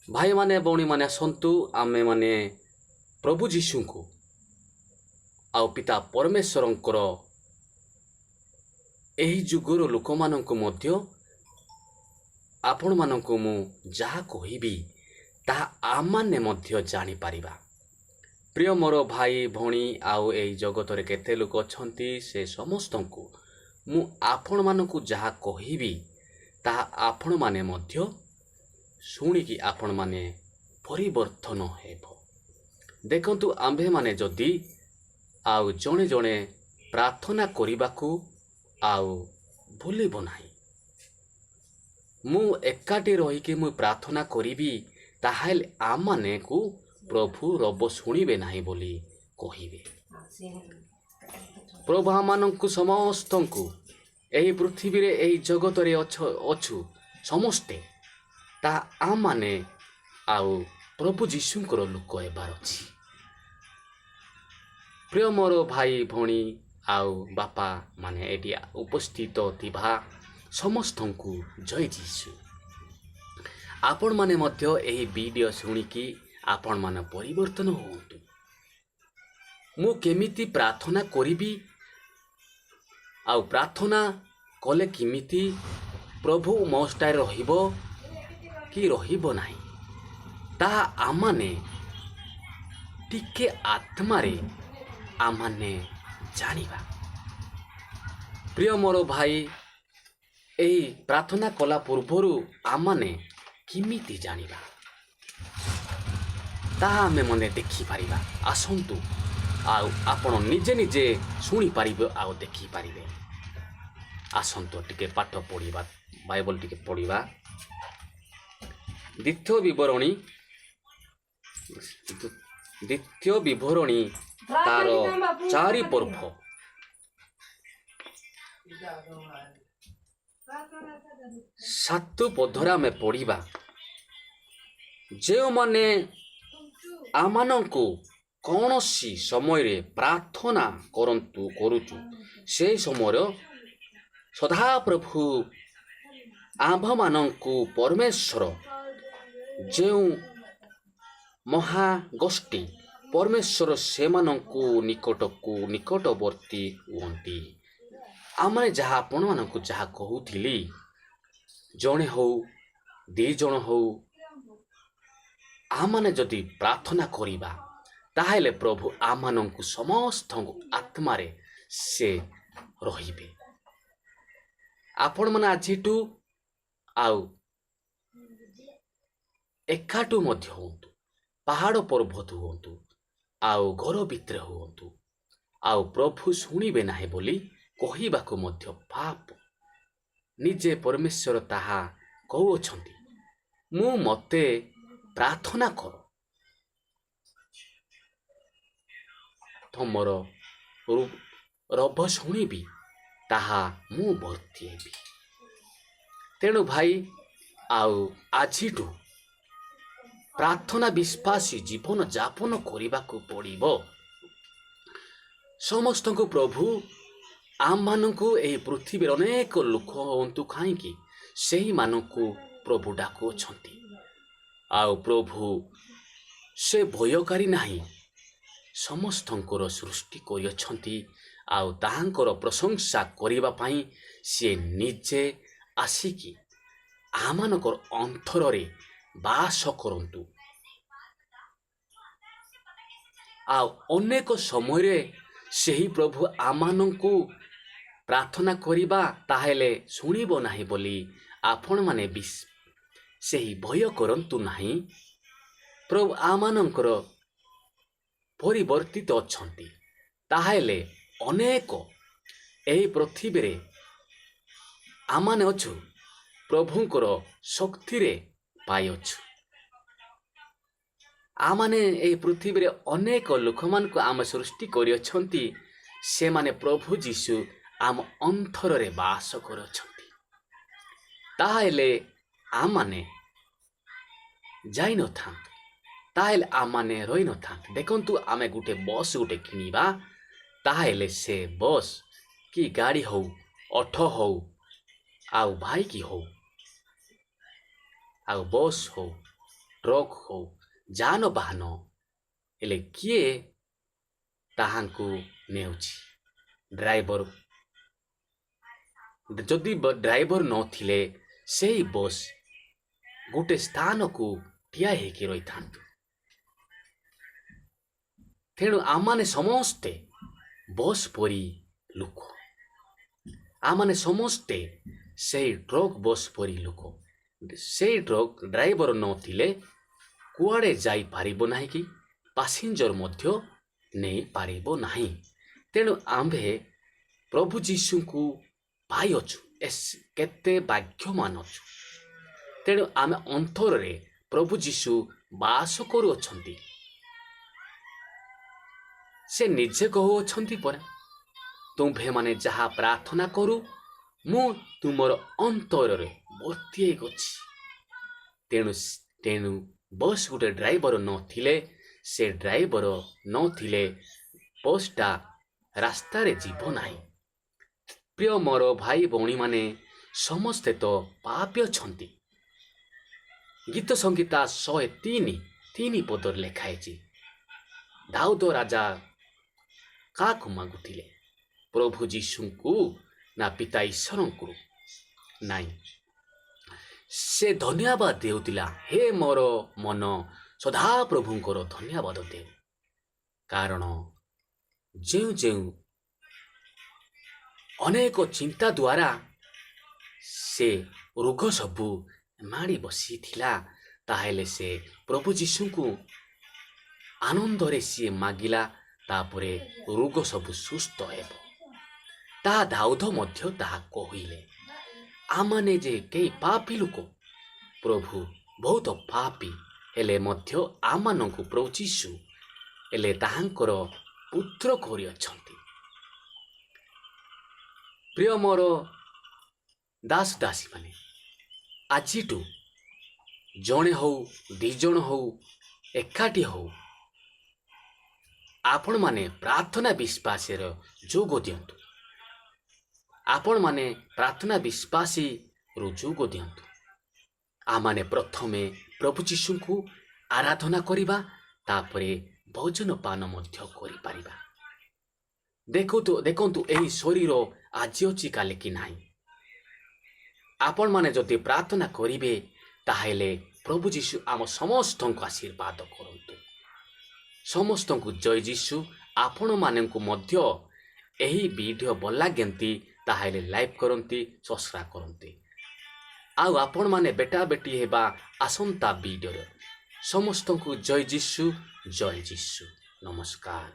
भाई माने भौणी माने आसंतु आमे माने प्रभु जीशु को आउ पिता परमेश्वरंकर ଏହି ଯୁଗର ଲୋକମାନଙ୍କୁ ମଧ୍ୟ ଆପଣମାନଙ୍କୁ ମୁଁ ଯାହା କହିବି ତାହା ଆମମାନେ ମଧ୍ୟ ଜାଣିପାରିବା। ପ୍ରିୟ ମୋର ଭାଇ ଭଉଣୀ ଆଉ ଏହି ଜଗତରେ କେତେ ଲୋକ ଅଛନ୍ତି ସେ ସମସ୍ତଙ୍କୁ ମୁଁ ଆପଣମାନଙ୍କୁ ଯାହା କହିବି ତାହା ଆପଣମାନେ ମଧ୍ୟ ଶୁଣିକି ଆପଣମାନେ ପରିବର୍ତ୍ତନ ହେବ। ଦେଖନ୍ତୁ ଆମ୍ଭେମାନେ ଯଦି ଆଉ ଜଣେ ଜଣେ ପ୍ରାର୍ଥନା କରିବାକୁ ଆଉ ଭୁଲିବ ନାହିଁ। ମୁଁ ଏକାଠି ରହିକି ମୁଁ ପ୍ରାର୍ଥନା କରିବି ତାହେଲେ ଆମମାନଙ୍କୁ ପ୍ରଭୁ ରବ ଶୁଣିବେ ନାହିଁ ବୋଲି କହିବେ। ପ୍ରଭୁ ଆମମାନଙ୍କୁ ସମସ୍ତଙ୍କୁ ଏହି ପୃଥିବୀରେ ଏହି ଜଗତରେ ଅଛୁ ସମସ୍ତେ ତାହା ଆମମାନେ ଆଉ ପ୍ରଭୁ ଯୀଶୁଙ୍କର ଲୋକ ହେବାର ଅଛି। ପ୍ରିୟ ମୋର ଭାଇ ଭଉଣୀ ଆଉ ବାପା ମାନେ ଏଠି ଉପସ୍ଥିତ ଥିବା ସମସ୍ତଙ୍କୁ ଜୟ ଯୀଶୁ। ଆପଣମାନେ ମଧ୍ୟ ଏହି ଭିଡ଼ିଓ ଶୁଣିକି ଆପଣମାନେ ପରିବର୍ତ୍ତନ ହୁଅନ୍ତୁ। ମୁଁ କେମିତି ପ୍ରାର୍ଥନା କରିବି ଆଉ ପ୍ରାର୍ଥନା କଲେ କେମିତି ପ୍ରଭୁ ମୋ ସହିତ ରହିବ କି ରହିବ ନାହିଁ ତାହା ଆମମାନେ ଟିକେ ଆତ୍ମାରେ ଆମମାନେ ଜାଣିବା। ପ୍ରିୟ ମୋର ଭାଇ ଏହି ପ୍ରାର୍ଥନା କଲା ପୂର୍ବରୁ ଆମମାନେ କେମିତି ଜାଣିବା ତାହା ଆମେ ମନେ ଦେଖିପାରିବା। ଆସନ୍ତୁ ଆଉ ଆପଣ ନିଜେ ନିଜେ ଶୁଣିପାରିବେ ଆଉ ଦେଖିପାରିବେ। ଆସନ୍ତୁ ଟିକେ ପାଠ ପଢ଼ିବା, ବାଇବଲ ଟିକେ ପଢ଼ିବା। ଦ୍ୱିତୀୟ ବିବରଣୀ ତାର 4 ପର୍ବ 7 ପଦରେ ଆମେ ପଢ଼ିବା। ଯେଉଁମାନେ ଆମମାନଙ୍କୁ କୌଣସି ସମୟରେ ପ୍ରାର୍ଥନା କରୁଛୁ ସେହି ସମୟରେ ସଦାପ୍ରଭୁ ଆମ୍ଭମାନଙ୍କୁ ପରମେଶ୍ୱର ଯେଉଁ ମହାଗୋଷ୍ଠୀ ପରମେଶ୍ୱର ସେମାନଙ୍କୁ ନିକଟବର୍ତ୍ତୀ ହୁଅନ୍ତି। ଆମେ ଯାହା ଆପଣମାନଙ୍କୁ ଯାହା କହୁଥିଲି ଜଣେ ହଉ 2 ଜଣ ହଉ ଆମମାନେ ଯଦି ପ୍ରାର୍ଥନା କରିବା ତାହେଲେ ପ୍ରଭୁ ଆମମାନଙ୍କୁ ସମସ୍ତଙ୍କୁ ଆତ୍ମାରେ ସେ ରହିବେ। ଆପଣମାନେ ଆଜିଠୁ ଆଉ ଏକାଠୁ ମଧ୍ୟ ହୁଅନ୍ତୁ, ପାହାଡ଼ ପର୍ବତ ହୁଅନ୍ତୁ ଆଉ ଘର ଭିତରେ ହୁଅନ୍ତୁ ଆଉ ପ୍ରଭୁ ଶୁଣିବେ ନାହିଁ ବୋଲି କହିବାକୁ ମଧ୍ୟ ପାପ। ନିଜେ ପରମେଶ୍ୱର ତାହା କହୁଅଛନ୍ତି, ମୁଁ ମୋତେ ପ୍ରାର୍ଥନା କର ତମର ରବ ଶୁଣିବି ତାହା ମୁଁ ଭର୍ତ୍ତି ହେବି। ତେଣୁ ଭାଇ ଆଉ ଆଜିଠୁ ପ୍ରାର୍ଥନା ବିଶ୍ୱାସୀ ଜୀବନ ଯାପନ କରିବାକୁ ପଡ଼ିବ। ସମସ୍ତଙ୍କୁ ପ୍ରଭୁ ଆମମାନଙ୍କୁ ଏହି ପୃଥିବୀରେ ଅନେକ ଲୋକ ହୁଅନ୍ତୁ କାହିଁକି ସେହିମାନଙ୍କୁ ପ୍ରଭୁ ଡାକୁଅଛନ୍ତି। ଆଉ ପ୍ରଭୁ ସେ ଭୟକାରୀ ନାହିଁ, ସମସ୍ତଙ୍କର ସୃଷ୍ଟି କରିଅଛନ୍ତି ଆଉ ତାହାଙ୍କର ପ୍ରଶଂସା କରିବା ପାଇଁ ସିଏ ନିଜେ ଆସିକି ଆମମାନଙ୍କର ଅନ୍ତରରେ ବାସ କରନ୍ତୁ। ଆଉ ଅନେକ ସମୟରେ ସେହି ପ୍ରଭୁ ଆମମାନଙ୍କୁ ପ୍ରାର୍ଥନା କରିବା ତାହେଲେ ଶୁଣିବ ନାହିଁ ବୋଲି ଆପଣମାନେ ସେହି ଭୟ କରନ୍ତୁ ନାହିଁ। ପ୍ରଭୁ ଆମମାନଙ୍କର ପରିବର୍ତ୍ତିତ ଅଛନ୍ତି। ତାହେଲେ ଅନେକ ଏହି ପୃଥିବୀରେ ଆମମାନେ ଅଛୁ ପ୍ରଭୁଙ୍କର ଶକ୍ତିରେ ପାଇଅଛୁ। ଆମମାନେ ଏହି ପୃଥିବୀରେ ଅନେକ ଲୋକମାନଙ୍କୁ ଆମେ ସୃଷ୍ଟି କରିଅଛନ୍ତି, ସେମାନେ ପ୍ରଭୁ ଯୀଶୁ ଆମ ଅନ୍ତରରେ ବାସ କରୁଅଛନ୍ତି। ତାହେଲେ ଆମମାନେ ଯାଇନଥାନ୍ତୁ, ତାହେଲେ ଆମମାନେ ରହିନଥାନ୍ତୁ। ଦେଖନ୍ତୁ ଆମେ ଗୋଟେ ବସ୍ କିଣିବା, ତାହେଲେ ସେ ବସ୍ କି ଗାଡ଼ି ହଉ, ଅଟୋ ହଉ ଆଉ ବାଇକ୍ ହଉ ଆଉ ବସ୍ ହଉ ଟ୍ରକ୍ ହଉ ଯାନବାହନ ହେଲେ କିଏ ତାହାଙ୍କୁ ନେଉଛି? ଡ୍ରାଇଭର। ଯଦି ଡ୍ରାଇଭର ନଥିଲେ ସେହି ବସ୍ ଗୋଟେ ସ୍ଥାନକୁ ଠିଆ ହେଇକି ରହିଥାନ୍ତୁ। ତେଣୁ ଆମମାନେ ସମସ୍ତେ ବସ୍ ପରି ଲୋକ। ଆମମାନେ ସମସ୍ତେ ସେଇ ଟ୍ରକ୍ ବସ୍ ପରି ଲୋକ। ସେଇ ଟ୍ରକ୍ ଡ୍ରାଇଭର ନଥିଲେ କୁଆଡ଼େ ଯାଇପାରିବ ନାହିଁ କି ପାସେଞ୍ଜର ମଧ୍ୟ ନେଇପାରିବ ନାହିଁ। ତେଣୁ ଆମ୍ଭେ ପ୍ରଭୁ ଯୀଶୁଙ୍କୁ ପାଇଅଛୁ, କେତେ ଭାଗ୍ୟମାନ ଅଛୁ। ତେଣୁ ଆମେ ଅନ୍ତରରେ ପ୍ରଭୁ ଯୀଶୁ ବାସ କରୁଅଛନ୍ତି। ସେ ନିଜେ କହୁଅଛନ୍ତି ପରା, ତୁମ୍ଭେମାନେ ଯାହା ପ୍ରାର୍ଥନା କରୁ ମୁଁ ତୁମର ଅନ୍ତରରେ ଭର୍ତ୍ତି ହେଇଅଛି। ତେଣୁ ବସ୍ ଗୋଟେ ଡ୍ରାଇଭର ନଥିଲେ, ସେ ଡ୍ରାଇଭର ନଥିଲେ ବସ୍ଟା ରାସ୍ତାରେ ଯିବ ନାହିଁ। ପ୍ରିୟ ମୋର ଭାଇ ଭଉଣୀମାନେ, ସମସ୍ତେ ତ ପାପୀ ଅଛନ୍ତି। ଗୀତ ସଂହିତା 103 ପଦରେ ଲେଖା ହେଇଛି, ଦାଉଦ ରାଜା କାହାକୁ ମାଗୁଥିଲେ? ପ୍ରଭୁ ଯୀଶୁଙ୍କୁ ନା ପିତା ଈଶ୍ୱରଙ୍କୁ? ନାଇଁ, ସେ ଧନ୍ୟବାଦ ଦେଉଥିଲା, ହେ ମୋର ମନ ସଦାପ୍ରଭୁଙ୍କର ଧନ୍ୟବାଦ ଦେଉ। କାରଣ ଯେଉଁ ଅନେକ ଚିନ୍ତା ଦ୍ୱାରା ସେ ରୋଗ ସବୁ ମାଡ଼ି ବସିଥିଲା, ତାହେଲେ ସେ ପ୍ରଭୁ ଯୀଶୁଙ୍କୁ ଆନନ୍ଦରେ ସିଏ ମାଗିଲା, ତାପରେ ରୋଗ ସବୁ ସୁସ୍ଥ ହେବ। ତାହା ଦାଉଦ ମଧ୍ୟ ତାହା କହିଲେ। ଆମମାନେ ଯେ କେହି ପାପୀ ଲୋକ, ପ୍ରଭୁ ବହୁତ ପାପୀ ହେଲେ ମଧ୍ୟ ଆମମାନଙ୍କୁ ପ୍ରଭୁ ଯୀଶୁ ହେଲେ ତାହାଙ୍କର ପୁତ୍ର କରିଅଛନ୍ତି। ପ୍ରିୟ ମୋର ଦାସ ଦାସୀମାନେ, ଆଜିଠୁ ଜଣେ ହଉ 2 ଜଣ ହଉ ଏକାଠି ହଉ ଆପଣମାନେ ପ୍ରାର୍ଥନା ବିଶ୍ୱାସର ଯୋଗ ଦିଅନ୍ତୁ। ଆପଣମାନେ ପ୍ରାର୍ଥନା ବିଶ୍ୱାସୀରୁ ଯୋଗ ଦିଅନ୍ତୁ। ଆମମାନେ ପ୍ରଥମେ ପ୍ରଭୁ ଯୀଶୁଙ୍କୁ ଆରାଧନା କରିବା, ତାପରେ ଭୋଜନ ପାନ ମଧ୍ୟ କରିପାରିବା। ଦେଖନ୍ତୁ ଏହି ଶରୀର ଆଜି ଅଛି କାଲି କି ନାହିଁ। ଆପଣମାନେ ଯଦି ପ୍ରାର୍ଥନା କରିବେ, ତାହେଲେ ପ୍ରଭୁ ଯୀଶୁ ଆମ ସମସ୍ତଙ୍କୁ ଆଶୀର୍ବାଦ କରନ୍ତୁ। ସମସ୍ତଙ୍କୁ ଜୟ ଯୀଶୁ। ଆପଣମାନଙ୍କୁ ମଧ୍ୟ ଏହି ଭିଡ଼ିଓ ଭଲ ଲାଗନ୍ତି ତାହେଲେ ଲାଇକ୍ କରନ୍ତି, ସବସ୍କ୍ରାଇବ୍ କରନ୍ତି। ଆଉ ଆପଣମାନେ ବେଟା ବେଟି ହେବା ଆସନ୍ତା ଭିଡ଼ିଓରେ। ସମସ୍ତଙ୍କୁ ଜୟ ଯୀଶୁ, ଜୟ ଯୀଶୁ। ନମସ୍କାର।